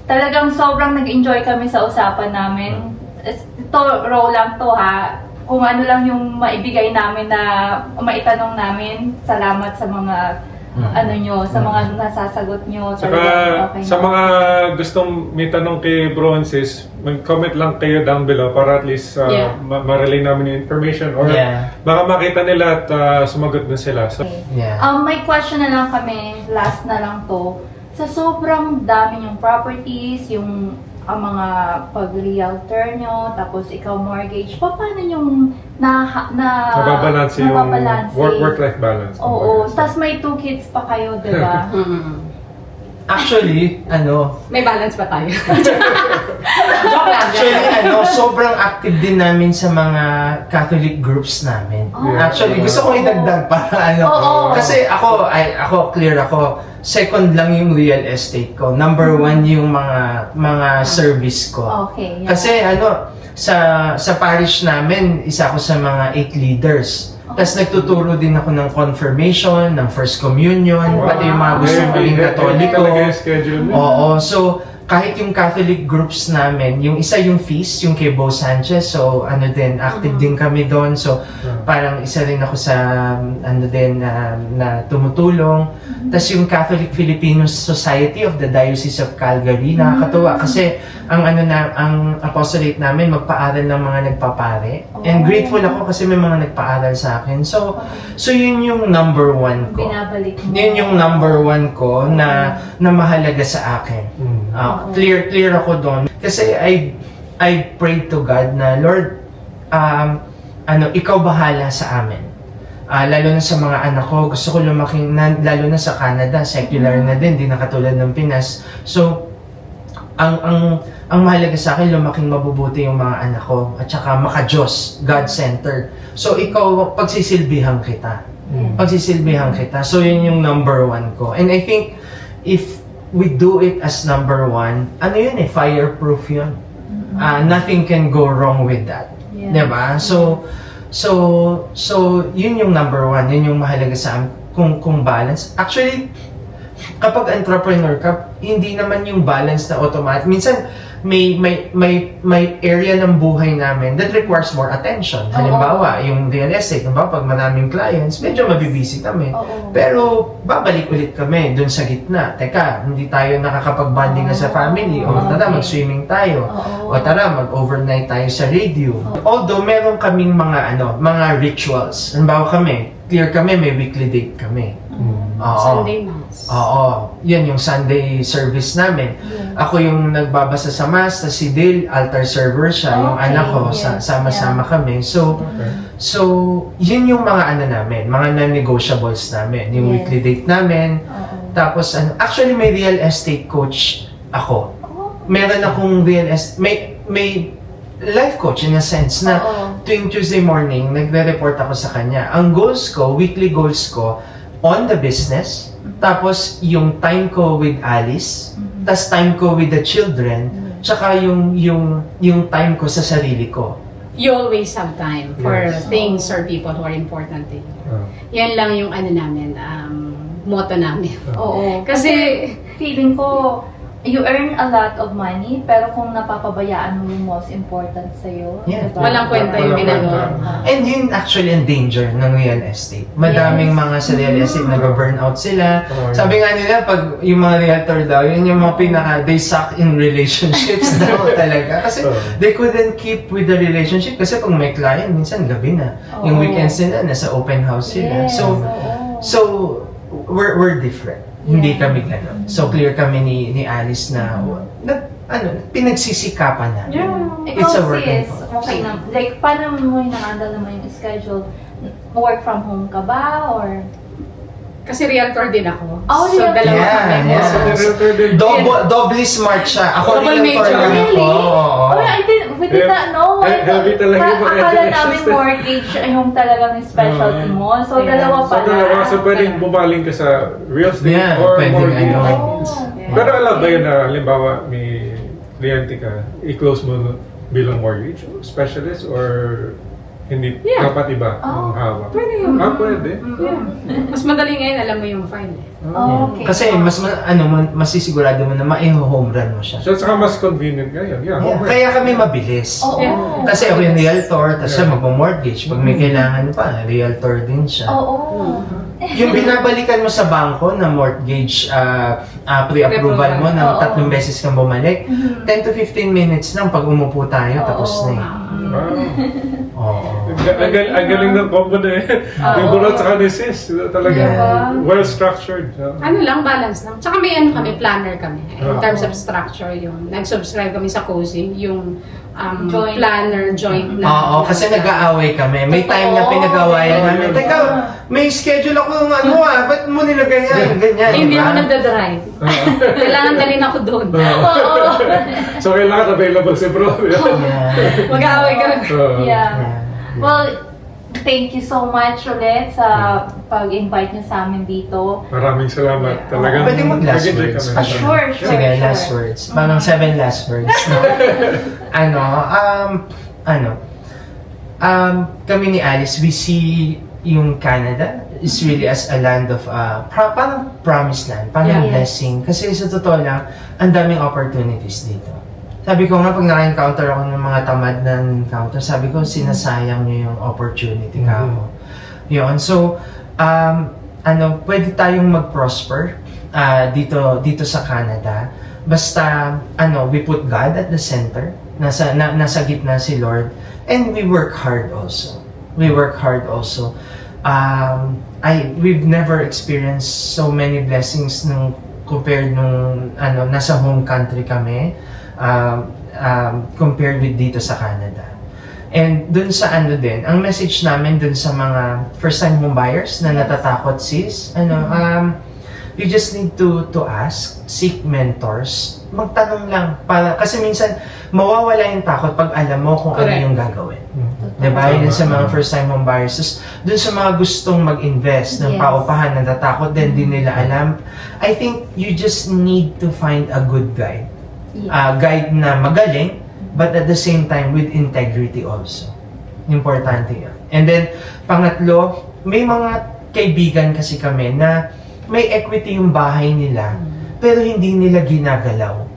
Talagang sobrang nag-enjoy kami sa usapan namin. Ito, raw lang to ha. Kung ano lang yung maibigay namin na maitanong namin. Salamat sa mga ano nyo, sa mga nasasagot nyo. Saka Talagang okay sa na. mga gustong may tanong kay Bro and Sis, mag-comment lang kayo down below para at least Yeah. ma-relay namin yung information or Yeah. baka makita nila at sumagot na sila. So, Okay. Yeah. May question na lang kami, last na lang to. Sa sobrang dami yung properties, yung ang mga pag-realtor nyo, tapos ikaw mortgage, paano yung nababalanse yung nababalanse? work-life balance. Oo, tapos may 2 kids pa kayo, di ba? Actually, May balance ba tayo? Joke lang. sobrang active din namin sa mga Catholic groups namin. Oh. Actually, gusto kong idagdag para Oo. Kasi ako clear ako. Second lang yung real estate ko. Number 1 yung mga service ko. Okay. Yeah. Kasi sa parish namin, isa ako sa mga 8 leaders. Tapos nagtuturo din ako ng confirmation, ng first communion, Wow. pati yung mga gusto maging katoliko. Talaga yung schedule mo. Oo, so kahit yung Catholic groups namin, yung isa yung feast, yung kay Bo Sanchez, so active din kami doon. So parang isa rin ako sa na tumutulong. Tapos yung Catholic Filipino Society of the Diocese of Calgary, nakakatuwa kasi ang apostolate namin magpaaral ng mga nagpapare. And grateful ako kasi may mga nagpaaral sa akin. So yun yung number 1 ko. Binabalik mo. Yun yung number 1 ko na mahalaga sa akin. Clear ako doon. Kasi I prayed to God na, Lord, ikaw bahala sa amin. Lalo na sa mga anak ko, gusto ko lumaking, lalo na sa Canada, secular na din, di na katulad ng Pinas. So, ang mahalaga sa akin, lumaking mabubuti yung mga anak ko, at saka maka-Diyos, God-centered. So, ikaw, pagsisilbihan kita. Pagsisilbihan kita. So, yun yung number 1 ko. And I think, if we do it as number 1, fireproof yun. Nothing can go wrong with that. Yeah. Diba? So, yun yung number 1. Yun yung mahalaga sa amin. Kung balance. Actually, kapag entrepreneur ka, hindi naman yung balance na automatic. Minsan, may area ng buhay namin that requires more attention. Halimbawa, yung real estate, pag maraming clients, medyo mabibisi kami. Oo. Pero babalik ulit kami dun sa gitna. Teka, hindi tayo nakakapag-bonding na sa family. O tara, Okay. mag-swimming tayo. Oo. O tara, mag-overnight tayo sa radio. Although, meron kaming mga rituals. Halimbawa clear kami, may weekly date kami. Oo. Sunday Mass. Oo. Yan yung Sunday service namin. Yeah. Ako yung nagbabasa sa Mass, tas si Dale, altar server siya, yung Okay, anak ko, yes. sama-sama kami. So, yun yung mga namin, mga non-negotiables namin. Yung Yes. weekly date namin. Oo. Tapos, actually may real estate coach ako. Oh. Meron akong real estate, life coach in a sense na Oo. tuwing Tuesday morning, nagre-report ako sa kanya. Ang goals ko, weekly goals ko, on the business, tapos yung time ko with Alice, tas time ko with the children, tsaka yung time ko sa sarili ko. You always have time for Yes. things or people who are important to you. Yan lang yung ano namin, motto namin. Oo. Kasi, Feeling ko, you earn a lot of money, pero kung napapabayaan mo yung most important sa'yo, Yeah. diba? Walang kwenta yung Walang ginagawa. kwenta. And yun actually ang danger ng real estate. Madaming Yes. mga sa real estate nag-burnout sila. Oo, yun. Sabi nga nila, pag yung mga realtor daw, yun yung mga they suck in relationships daw talaga. Kasi Oo. they couldn't keep with the relationship kasi pag may client, minsan gabi na. Yung Oo. weekends nila, nasa open house sila. Yes, So, oo. so we're different. Hindi Yeah. kami gano'n. So clear kami ni Alice na pinagsisikapan na. Ikaw It's a work in sis, progress. okay na. Like, paano mo na-handle naman yung schedule? Work from home ka ba? Or kasi realtor din ako. Oh, so, realtor. dalawa Yeah, kami. yeah. So, realtor din. Doubly smart siya. Ako Double realtor major. lang ako. Really? Oo. Oh, we did not know. Heavy talaga yung mga Akala education namin system. mortgage yung talagang specialty mo. So, Yeah. dalawa So, pala. dalawa. So, pwedeng bumaling ka sa real estate Yeah, or pwedeng mortgage. ano. Oh. Pero alam ba yun na, halimbawa, may kliyente ka, i-close mo bilang mortgage specialist or hindi Yeah. dapat iba Oh. ang hawak? Pwede yun. Pwede. Yeah. Mas madali ngayon, alam mo yung file. Oh, okay. Kasi masisigurado mo na ma-home run mo siya. So, saka mas convenient ngayon. Yeah, Yeah, home kaya kami mabilis. Oo. Yeah. Kasi ako yung realtor, tapos siya Yeah. magmo-mortgage. Pag may kailangan pa, realtor din siya. Oo. Yung binabalikan mo sa bangko na mortgage pre-approval mo na Oo. 3 beses kang bumalik, Mhm. 10 to 15 minutes lang pag umupo tayo, tapos na eh. Wow. Oo. Ang galing ng combo na eh. Yung bulot sa sis. Talaga Yeah. well-structured. Ano lang, balance lang. Tsaka may ano kami, planner kami. In Oo. terms of structure, yung nag-subscribe kami sa COSIM, yung Joint. planner, joint na. Oo, kasi nag-aaway kami. May time na pinag-awayan namin. Teka, may schedule ako ng ba't mo nilagay yan? Ganyan. Hindi diba? ako nagdadrive. Kailangan dalhin ako doon. Oo. So, kailangan available si bro. Yeah. Mag-aaway kami. Yeah. Yeah. Well, thank you so much ulit sa pag-invite niyo sa amin dito. Maraming salamat. Talagang Pwede mag-last nag-enjoy words. kami. Sure. Sige, last words. Parang 7 last words. No? Kami ni Alice, we see yung Canada is really as a land of, parang promised land, parang Yeah. blessing. Kasi sa totoo lang, ang daming opportunities dito. Sabi ko nga, pag naka-encounter ako ng mga tamad na encounter, sabi ko, sinasayang nyo yung opportunity ka ako. Yun. So, pwede tayong mag-prosper dito sa Canada. Basta, we put God at the center. Nasa gitna si Lord. And we work hard also. We've never experienced so many blessings compared nung nasa home country kami. Compared with dito sa Canada. And dun sa ang message namin dun sa mga first-time home buyers na natatakot you just need to ask, seek mentors, magtanong lang kasi minsan mawawala yung takot pag alam mo kung Correct. ano yung gagawin. Diba? Yun sa mga first-time home buyers. Tapos, dun sa mga gustong mag-invest ng Yes. paupahan, natatakot din, di nila alam. I think you just need to find a good guide. Guide na magaling, but at the same time with integrity also. Importante yan. And then, pangatlo, may mga kaibigan kasi kami na may equity yung bahay nila, pero hindi nila ginagalaw.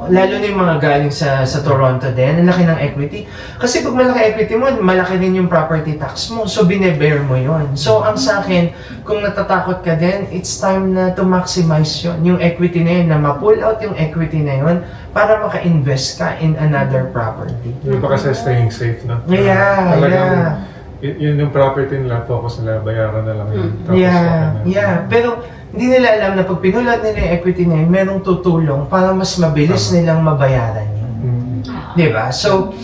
Lalo na yung mga galing sa Toronto din, ang laki ng equity. Kasi pag malaki equity mo, malaki din yung property tax mo. So, bine-bear mo yon. So, ang sa akin, kung natatakot ka din, it's time na to maximize yun. Yung equity na yun, na ma-pull out yung equity na yun para maka-invest ka in another property. Yung pa kasi staying safe, no? Yeah, Talagang, yun yung property nila, focus nila, bayaran na lang yun. Tapos, okay na. Yeah. Pero, hindi nila alam na pag pinulat nila yung equity na yun, merong tutulong para mas mabilis nilang mabayaran yun. Diba? So,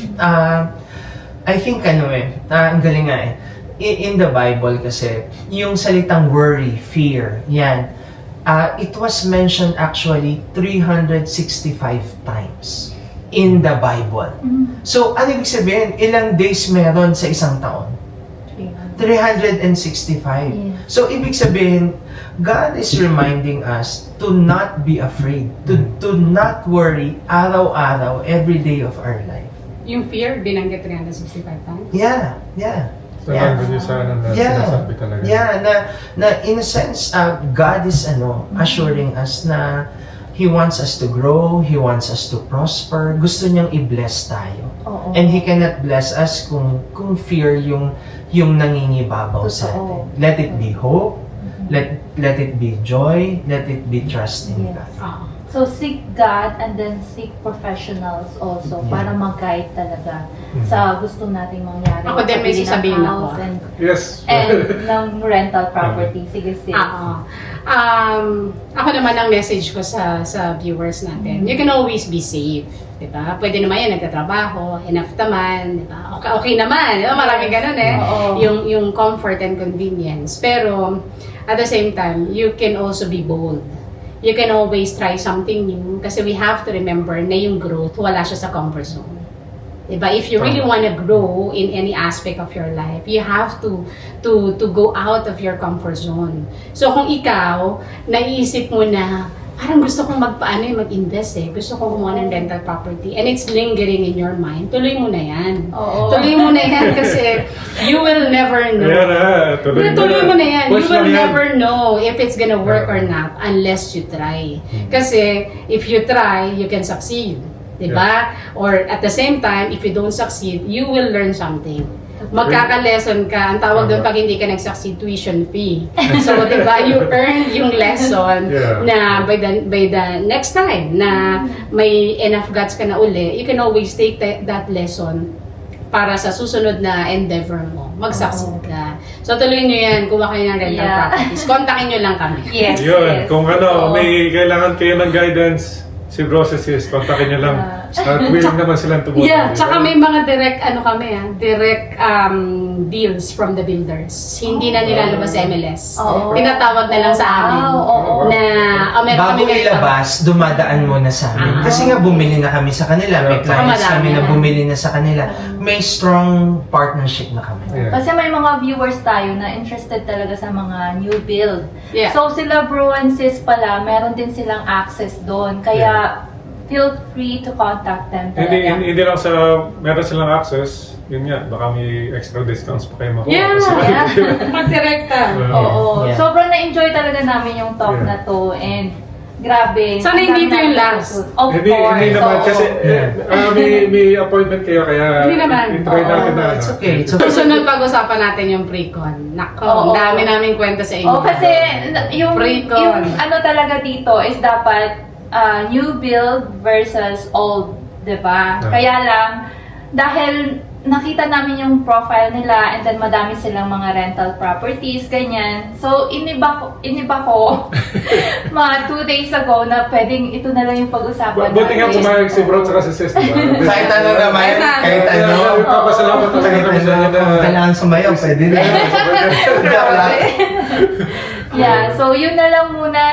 I think ang galing nga in the Bible kasi, yung salitang worry, fear, yan, it was mentioned actually 365 times in the Bible. Mm. So, ano ibig sabihin? Ilang days meron sa isang taon? 365. Yes. So, ibig sabihin, God is reminding us to not be afraid, to not worry araw-araw, every day of our life. Yung fear, binanggit 365 times. Yeah. So, nandun yung sana na sinasabi talaga. Na in a sense, God is assuring us na He wants us to grow, He wants us to prosper, gusto niyang i-bless tayo. Oo. And He cannot bless us kung fear yung nangingibabaw sa Totoo. atin. Let it be hope, let it be joy, let it be trust in Yes. God. Ah. So seek God and then seek professionals also Yeah. para mag-guide talaga sa gusto nating mangyari. Ako din, may Sa bili ng sasabihin ako. house and Yes. ng rental property. Sige, sis. Ako naman ang message ko sa viewers natin. You can always be safe. Diba? Pwede naman yan, nagtatrabaho, enough naman, diba? Okay naman, diba? Maraming ganun eh. Oo. Yung comfort and convenience. Pero, at the same time, you can also be bold. You can always try something new kasi we have to remember na yung growth, wala siya sa comfort zone. Diba? If you really want to grow in any aspect of your life, you have to go out of your comfort zone. So kung ikaw, naisip mo na, parang gusto kong mag-invest eh. Gusto kong kumuha ng rental property and it's lingering in your mind, tuloy mo na yan. Oo. Tuloy mo na yan kasi you will never know. Ayan na, Tuloy mo na yan. You Push will lang yan. never know if it's gonna work or not unless you try. Kasi if you try, you can succeed. Diba? Or at the same time, if you don't succeed, you will learn something. Magkaka-lesson ka. Ang tawag doon pag hindi ka nag-succeed, tuition fee. So, diba, you earn yung lesson Yeah. na by the next time na may enough guts ka na uli, you can always take that lesson para sa susunod na endeavor mo. Mag-succeed ka. So, tuloy nyo yan. Kuha kayo ng rental Yeah. properties. Kontakin nyo lang kami. Yes, Yun, yes. kung Oo. may kailangan kayo ng guidance, si Brosesis, kontakin nyo lang. At willing naman silang tumulong. Yeah, di tsaka ba? may mga direct deals from the builders. Hindi na nilalabas sa MLS. Oo. Tinatawag na lang sa amin. Wow, oo. Na, meron Bago kami ilabas, dumadaan muna sa amin. Kasi nga bumili na kami sa kanila. May clients Madami kami na na. bumili na sa kanila. May strong partnership na kami. Yeah. Kasi may mga viewers tayo na interested talaga sa mga new build. Yeah. So sila bro and sis pala, meron din silang access doon. Kaya feel free to contact them talaga. Hindi lang sa meron silang access, yun nga, baka may extra discounts pa kayo makuha. Yeah, Kasi- Mag-direkta. Oo. Yeah. Sobrang na-enjoy talaga namin yung talk Yeah. na to and grabe. Sana hindi ang ito yung dami last. natutunan. Of Hindi course. naman oo. kasi may appointment kayo kaya Hindi naman. i-try natin na. It's okay. It's okay. Susunod pag-usapan natin yung pre-con. Nako, Oo. ang dami namin kwento sa inyo. Oh, kasi yung Pre-con. ano talaga dito is dapat new build versus old, 'di ba? Yeah. Kaya lang dahil nakita namin yung profile nila and then madami silang mga rental properties, ganyan. So, iniba ko mga 2 days ago na pwedeng ito na lang yung pag-usapan Buti nga pumayag si Bro at si Sis, di ba? Kahit ano naman, kahit ano. Papasalamat talaga Kahit kami sa inyo na. ano, kailangan sumayaw, pwede na. Yeah, so yun na lang muna.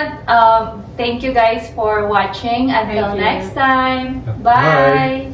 Thank you guys for watching. Until Thank you. next time. Bye. Bye.